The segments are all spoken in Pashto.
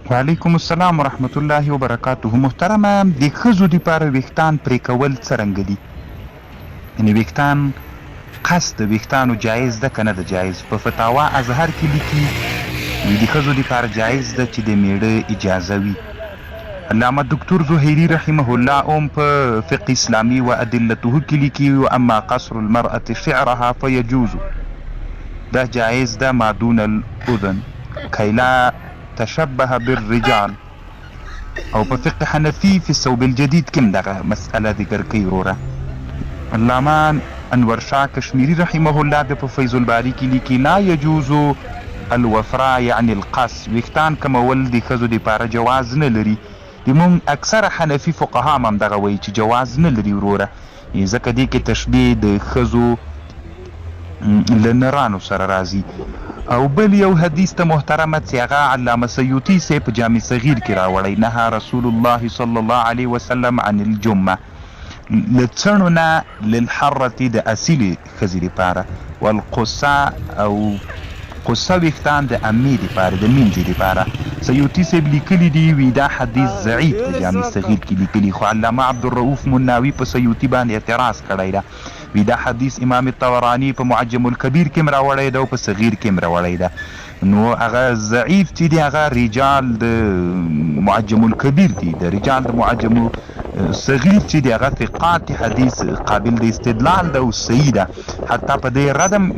وعلیکم السلام ورحمت الله وبرکاته. محترمه د ښځو دپاره ویښتان پرې کول څرنګه دي؟ یعنې ویښتان قصد د ویښتانو جایز ده که نه ده جایز؟ په فتاوا ازهر کې لیکي د ښځو دپاره جایز ده چې د میړه اجازه وي. علامه دکتور زهیري رحمه الله هم په فقه اسلامي و ادلته کې لیکي اما قصر المرأة شعرها فيجوز، ده جایز ده ما دون الاذن کی لا تشبه بالرجال. او په فقه حنفي في الثوب الجديد کې هم دغه مسأله ذکر کوي. وروره علامه انور شاه کشمیری رحمه الله د په فیض الباري کې لیکي لا يجوز الوفراء يعني القص، ویښتان کمول د ښځو دپاره جواز نه لري. د مونږ اکثره حنفي فقها هم دغه وایي چې جواز نه لري وروره، ځکه دې کې تشبیه د ښځو له نرانو سره راځي. او بل یو حدیث ته محترمه چې هغه علامه سیوطي صاحب په جامع صغیر کې راوړی، نهى رسول الله صلی الله علیه وسلم عن الجمه، له څڼو نه للحرة د اصیلې ښځې دپاره، والقصه او قصه ویښتان د امې دپاره د مینځې دپاره. سیوطي صاحب لیکلي دي وی دا حدیث ضعیف په جامع صغیر کې لیکلي، خو علامه عبدالرؤوف مناوي په سیوطي باندې اعتراض کړی ده. وی دا حدیث امام الطبراني په معجم الکبیر کې هم راوړی ده او په صغیر کې هم راوړی ده. نو هغه ضعیف چې دي هغه رجال د معجم الکبیر دي، د رجال د معجم صغیر چې دي هغه ثقات حدیث قابل د استدلال ده او صحیح ده. حتی په دې ردم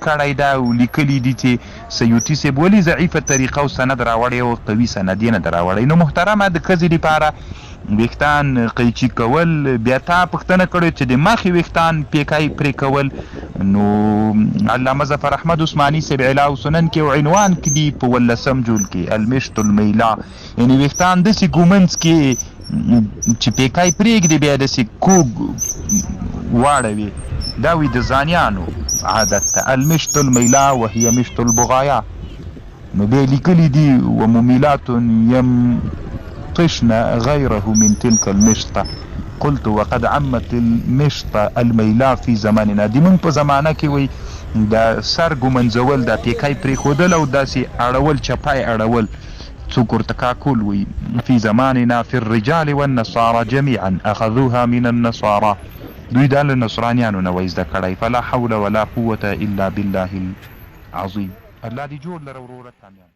کړی ده او لیکلي دي چې سیوطي صاحب ولې ضعیفه طریقه او سند راوړی او قوي سند یې نه ده راوړی. نو محترمه د ښځې دپاره ویښتان قیچي کول، بیا تا پوښتنه کړې چې د مخې ویښتان پیکای پرې کول، نو علامه ظفر احمد عثماني صاحب علاء سنن کې او عنوان کې دي په 18 جول کې المشط المیلا، یعنې ویښتان داسې ګومنځ کې چې پیکای پرېږدي بیا داسې کوږ واړوي، دا وي د زانیانو عادت ته، المشط المیلا وهي مشط البغایا. نو بیا لیکلي دي وممیلات طشن غيره من تلك المشطة، قلت وقد عمت المشطة الميلا في زماننا. دي مونږ په زمانه کې وي د سر ګومنځول، د پیکای پرېښودل او داسې اړول، چپای اړول، څوک ورته کاکول وي. في زماننا في الرجال والنصارى جميعا اخذوها من النصارى، دوی دا له نصرانیانو نه وایي زده کړی. فلا حول ولا قوة الا بالله العظیم. الله دې جوړ لره وروره کامیاب.